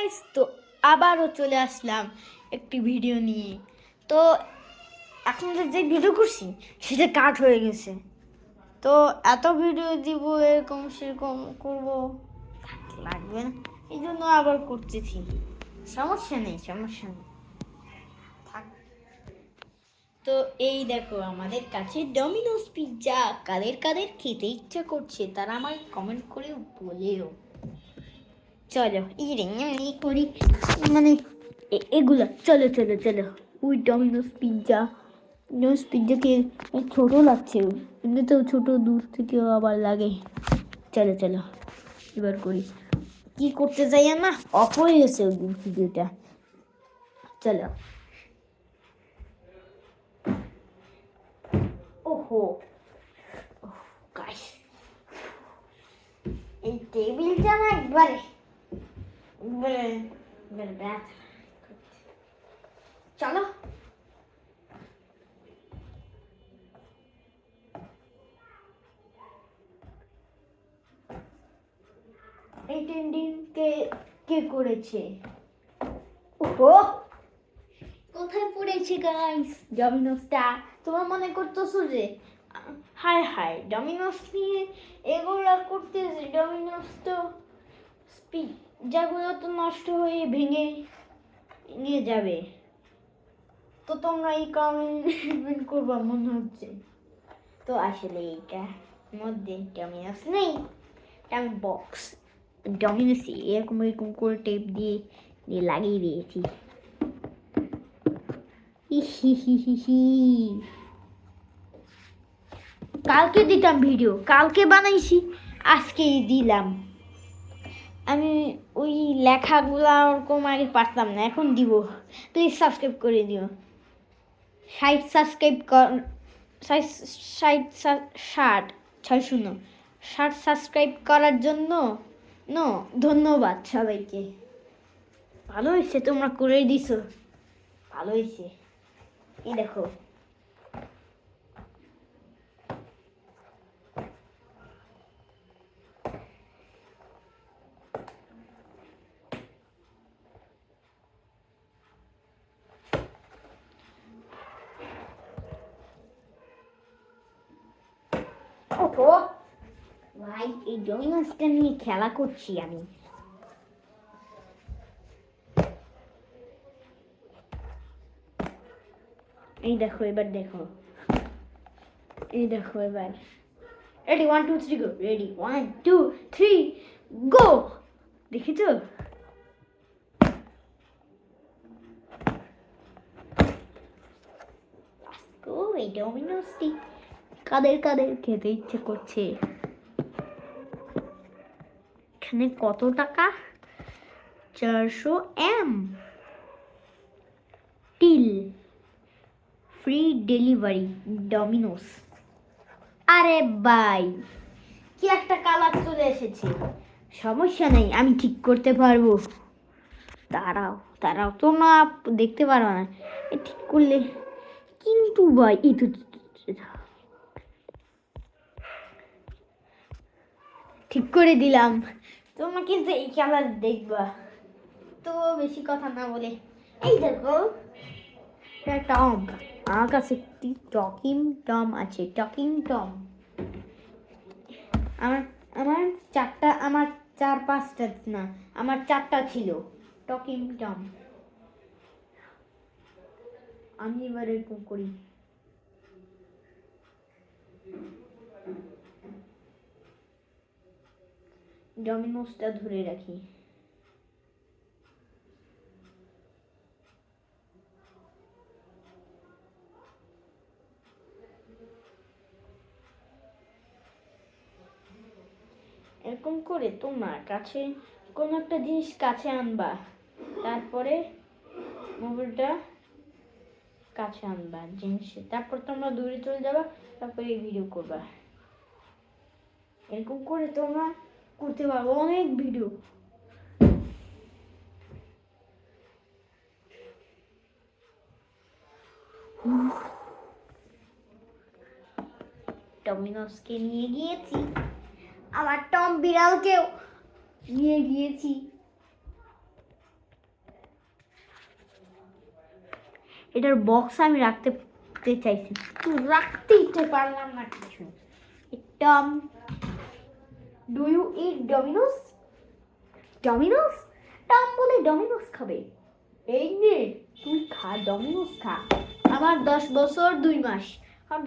Guys, তো আবারও চলে আসলাম একটি ভিডিও নিয়ে। তো এখন যে ভিডিও করছি সেটা কাট হয়ে গেছে। তো এত ভিডিও দিব এরকম সেরকম করবো, লাগবে না, এই জন্য আবার করতেছি। সমস্যা নেই থাক। তো এই দেখো আমাদের কাছে ডমিনোস পিৎজা। কাদের কাদের খেতে ইচ্ছা করছে তারা আমাকে কমেন্ট করে বলেও। চলো এমনি করি, মানে এগুলা চলো চলো চলো। ওই ডমিনোস পিৎজাকে ছোটো লাগছে, এমনিতেও ছোটো, দূর থেকেও আবার লাগে। চলো চলো এবার করি। কি করতে যাই না, অফ হয়ে গেছে ওই ভিডিওটা। চলো। ওহো গাইস, এই টেবিলটা না একবারে ব্যথা। চলো এই টেন্ডিং কে করেছে? ওহো, কোথায় পড়েছে গাইস ডমিনোসটা? তোমরা মনে করতেছো যে হায় হায় ডমিনোস নিয়ে এগুলা করতেছে, ডমিনোস তো পিৎজাগুলো তো নষ্ট হয়ে ভেঙে নিয়ে যাবে। তো তোমরা এই কমেন্ট করবা মনে হচ্ছে। তো আসলে এইটার মধ্যে ডমিনোস নেই, এটা আমি বক্স ডমিনোস এরকম এরকম করে টেপ দিয়ে লাগিয়ে দিয়েছি। কালকে দিতাম ভিডিও, কালকে বানাইছি, আজকেই দিলাম। আমি ওই লেখাগুলো ওরকম আগে পারতাম না, এখন দিব। প্লিজ সাবস্ক্রাইব করে দিও। 60 সাবস্ক্রাইব কর, 60 সাবস্ক্রাইব করার জন্য ধন্যবাদ সবাইকে। ভালো হয়েছে, তোমরা করে দিছো, ভালো হয়েছে। এই দেখো ওহো ভাই, এই ডমিনোসটা নিয়ে খেলা করছি আমি। এই দেখো এবার দেখো, এই দেখো এবার। রেডি 1 2 3 গো, রেডি 1 2 3 গো। দেখেছো? ও এই ডমিনোসটি কাদের কাদের খেতে ইচ্ছে করছে? এখানে কত টাকা? 400 এম টিল ফ্রি ডেলিভারি ডমিনোস। আরে ভাই, কি একটা কালার চলে এসেছে। সমস্যা নেই, আমি ঠিক করতে পারবো। দাঁড়াও দাঁড়াও, তোমরা দেখতে পারো না ঠিক করলে। কিন্তু ভাই এই তো ঠিক করে দিলাম। তোমরা কিন্তু এই কালার দেখবা। তো বেশি কথা না বলে এই দেখো টম। আমার কাছে একটি টকিং টম আছে, টকিং টম। আমার আমার চারটা, আমার 4-5টা না, আমার 4টা ছিল টকিং টম। আমি এবার এরকম করি। ডমিনোসটা ধরে রাখি। এরকম করে তোমার কাছে কোনো একটা জিনিস কাছে আনবা, তারপরে মোবাইলটা কাছে আনবা জিনিসে, তারপর তোমরা দূরে চলে যাবা, তারপরে এই ভিডিও করবা। এরকম করে তোমরা করতে পারবো অনেক ভিডিও। ডমিনোসকে নিয়ে গিয়েছি, আমার টম বিড়ালকেও নিয়ে গিয়েছি। এটার বক্স আমি রাখতে চাইছি, তো রাখতে ইচ্ছে পারলাম না কিছু। Tom, do you eat Domino's? Domino's? Tom বলে ডমিনোস খাবে? এই নে, তুই খা, ডমিনোস খা। আমার 10 বছর 2 মাস, আমার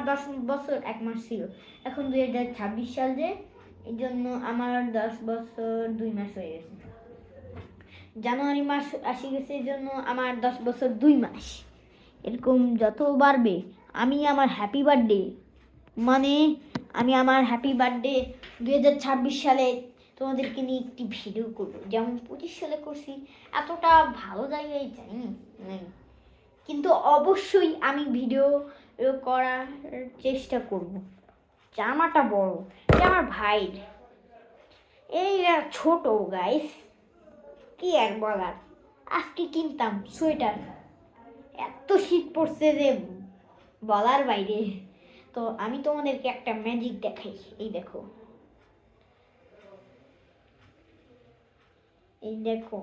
10 বছর 1 মাস ছিল। এখন 2026 সাল যে, এই জন্য আমার 10 বছর 2 মাস হয়ে গেছে। জানুয়ারি মাস আসি গেছে, এই জন্য আমার 10 বছর 2 মাস। এরকম যত বাড়বে, আমি আমার হ্যাপি বার্থডে, মানে আমি আমার হ্যাপি বার্থডে 2026 সালে তোমাদেরকে নিয়ে একটি ভিডিও করবো, যেমন 25 সালে করছি। এতটা ভালো জায়গায় যাইনি, কিন্তু অবশ্যই আমি ভিডিও করার চেষ্টা করব। জামাটা বড়, এটা আমার ভাইয়ের, এই ছোট গাইস, কি আর বলার। আজকে কিনতাম সোয়েটার, এত শীত পড়ছে যে বলার বাইরে। তো আমি তোমাদেরকে একটা ম্যাজিক দেখাই, এই দেখো, এই দেখো,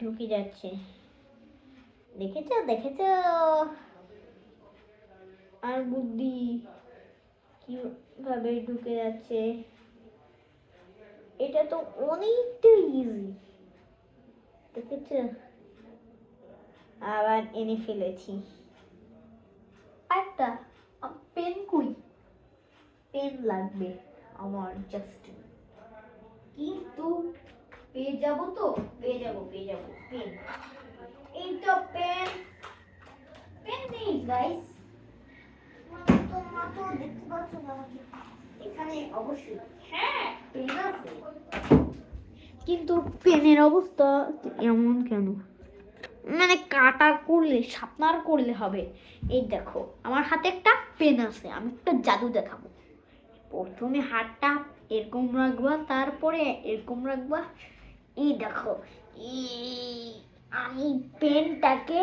ঢুকে যাচ্ছে, দেখেছ? আর বুদ্ধি কিভাবে ঢুকে যাচ্ছে, এটা তো অনেকটা ইজি, দেখেছ? আবার এনে ফেলেছি একটা পেন। কই পেন লাগবে আমার, জাস্ট, কিন্তু পেয়ে যাবো পেন। এই তো পেন নেই গাইস, তো দেখতে পাচ্ছ না আমাকে এখানে? অবশ্যই হ্যাঁ পেন আছে, কিন্তু পেনের অবস্থা এমন কেন? মানে কাটার করলে, শার্পনার করলে হবে। এই দেখো, আমার হাতে একটা পেন আছে, আমি একটা জাদু দেখাবো। প্রথমে হাতটা এরকম রাখবা, তারপরে এরকম রাখবা। এই দেখো, আমি পেনটাকে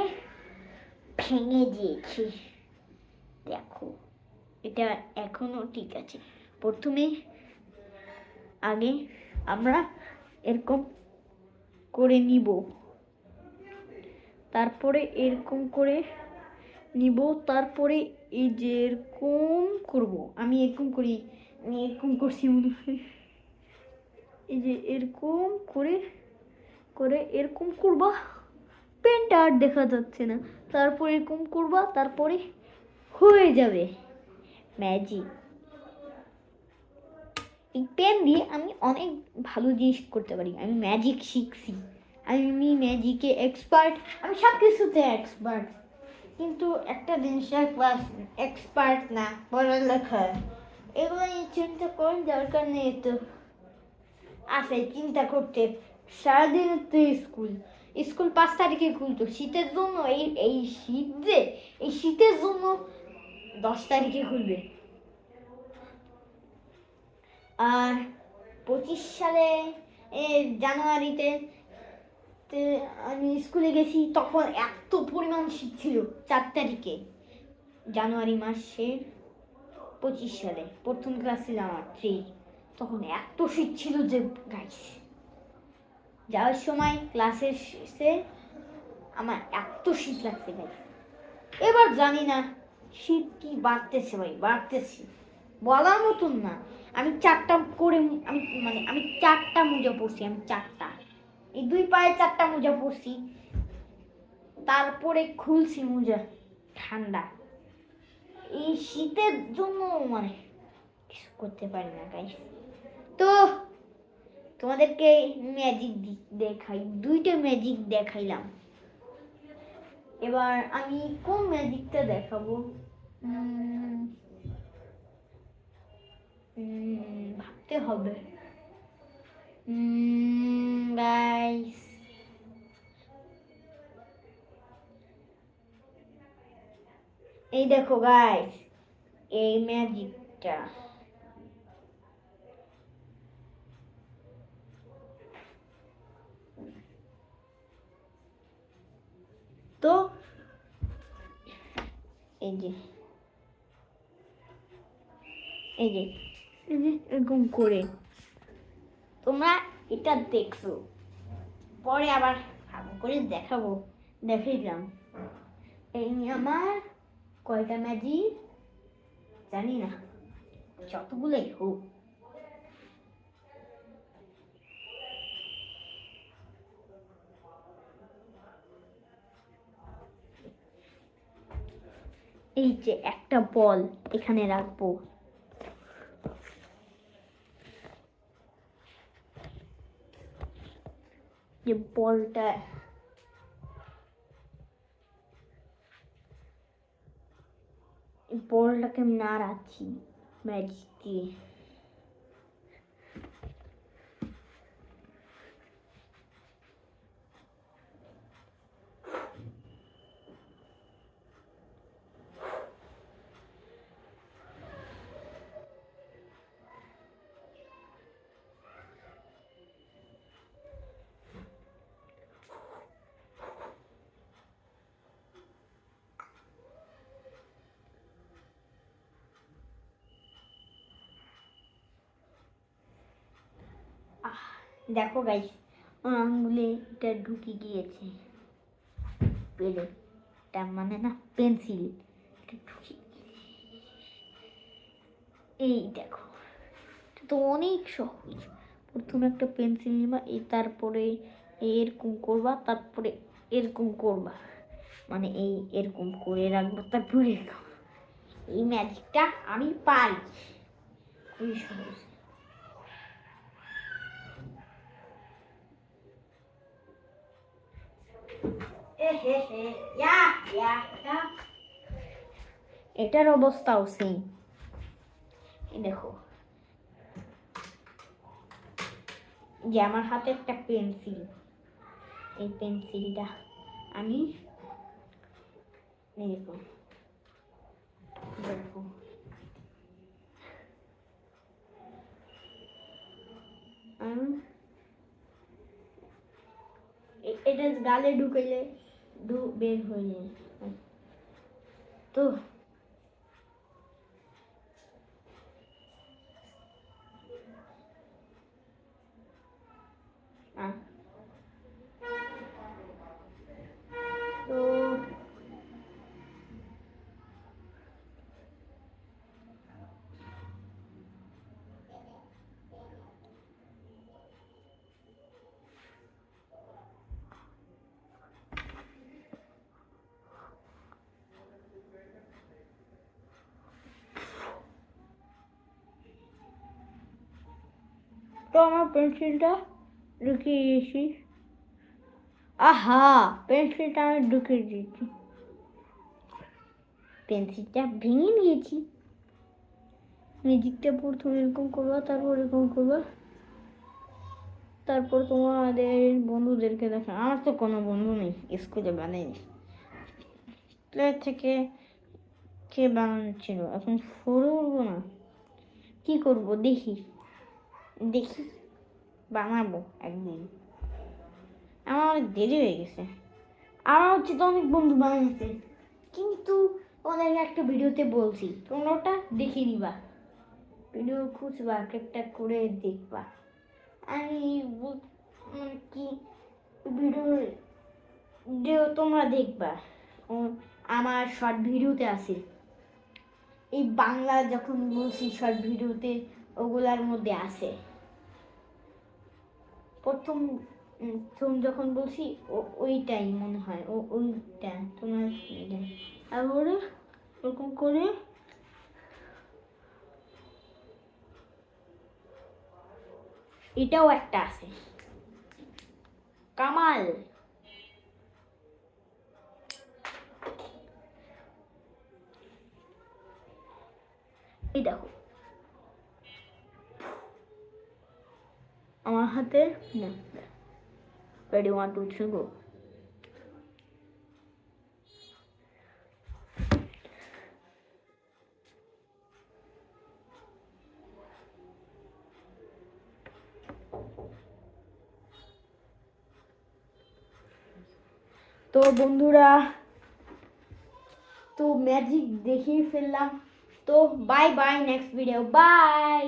ভেঙে দিয়েছি, দেখো, এটা এখনো ঠিক আছে। প্রথমে আগে আমরা এরকম করে নিব, তারপরে এরকম করে নিব, তারপরে এই যে এরকম করব। আমি এরকম করছি মনে হয়, এই যে এরকম করে এরকম করবা, পেনটা আর দেখা যাচ্ছে না। তারপর এরকম করবা, তারপরে হয়ে যাবে ম্যাজিক। এই পেন দিয়ে আমি অনেক ভালো জিনিস করতে পারি, আমি ম্যাজিক শিখছি, আমি ম্যাজিকে এক্সপার্ট, আমি সব কিছুতে এক্সপার্ট। কিন্তু একটা জিনিসের ক্লাস এক্সপার্ট না, পড়ালেখা, এগুলো নিয়ে চিন্তা করার দরকার নেই। তো আছে চিন্তা করতে, সারাদিন তো স্কুল 5 তারিখে খুলতো, শীতের জন্য, এই শীতের জন্য 10 তারিখে খুলবে। আর 25 সালে জানুয়ারিতে আমি স্কুলে গেছি, তখন এত পরিমাণ শীত ছিল। 4 তারিখে জানুয়ারি মাসের 25 সালে প্রথম ক্লাস ছিল আমার 3, তখন এত শীত ছিল যে গাইস, যাওয়ার সময় ক্লাসের শেষে আমার এত শীত লাগছে গাইস। এবার জানি না শীত কি বাড়তেছে, বাড়তেছে, বলার মতন না। আমি 4টা করে, আমি 4টা মোজা পরছি, আমি 4টা, এই 2 পায়ে 4টা মোজা পরছি, তারপরে খুলছি মোজা, ঠান্ডা। এই শীতের জন্য কিছু করতে পারি না গাইস। তো তোমাদেরকে ম্যাজিক দেখাই, 2টা ম্যাজিক দেখাইলাম। এবার আমি কোন ম্যাজিকটা দেখাবো, ভাবতে হবে গাইস। এই দেখো গাইস, এই ম্যাজিকটা, তো এই যে এরকম করে তোমরা এটা দেখছো, পরে আবার ভালো করে দেখাবো, দেখাইলাম। এই আমার কয়টা ম্যাজিক জানি না, যতগুলোই হোক। এই যে একটা বল এখানে রাখবো, যে বলটা বলটাকে নাড়াচ্ছি ম্যাজিক দিয়ে। দেখো গাইস, আঙুলে এটা ঢুকে গিয়েছে, পেলে এটা মানে না পেন্সিল ঢুকে। এই দেখো, এটা তো অনেক সহজ। প্রথমে একটা পেন্সিল নিবা, এই তারপরে এরকম করবা, তারপরে এরকম করবা, মানে এই এরকম করে রাখবো, তারপরে এরকম। এই ম্যাজিকটা আমি পারি, খুবই সহজ। এটার অবস্থাও সেম। দেখো যে আমার হাতে একটা পেন্সিল, এই পেন্সিলটা আমি দেখো দেখো এটা গালে ঢুকাইলে বের হয়ে যায়। তো তো তো আমার পেন্সিলটা ঢুকিয়ে দিয়েছি। আহা, পেন্সিলটা আমি ঢুকিয়ে দিয়েছি, পেন্সিলটা ভেঙে নিয়েছি। ম্যাজিকটা প্রথমে এরকম করবা, তারপর এরকম করবা, তারপর তোমাদের বন্ধুদেরকে দেখা। আমার তো কোনো বন্ধু নেই, স্কুলে বানাইনি, স্কুলের থেকে কে বানাচ্ছিল, এখন শুরু করবো না, কি করব দেখি দেখি বানাবো একদিন। আমার অনেক দেরি হয়ে গেছে, আমার হচ্ছে তো অনেক বন্ধু বানাইছে, কিন্তু ওদের একটা ভিডিওতে বলছি, তোমরা ওটা দেখে নিবা, ভিডিও খুঁজবা, একটা করে দেখবা। আমি কি ভিডিও তোমরা দেখবা, আমার শর্ট ভিডিওতে আছে, এই বাংলা যখন বলছি শর্ট ভিডিওতে ওগুলার মধ্যে আছে। প্রথম যখন বলছি ওইটাই মনে হয়, ওইটা তোমার তারপরে ওরকম করে এটাও একটা আছে, কামাল। এই দেখো আমার হাতে না, রেডি 1 2 3 গো। তো বন্ধুরা, তো ম্যাজিক দেখিয়ে ফেললাম, তো bye bye, next video, by.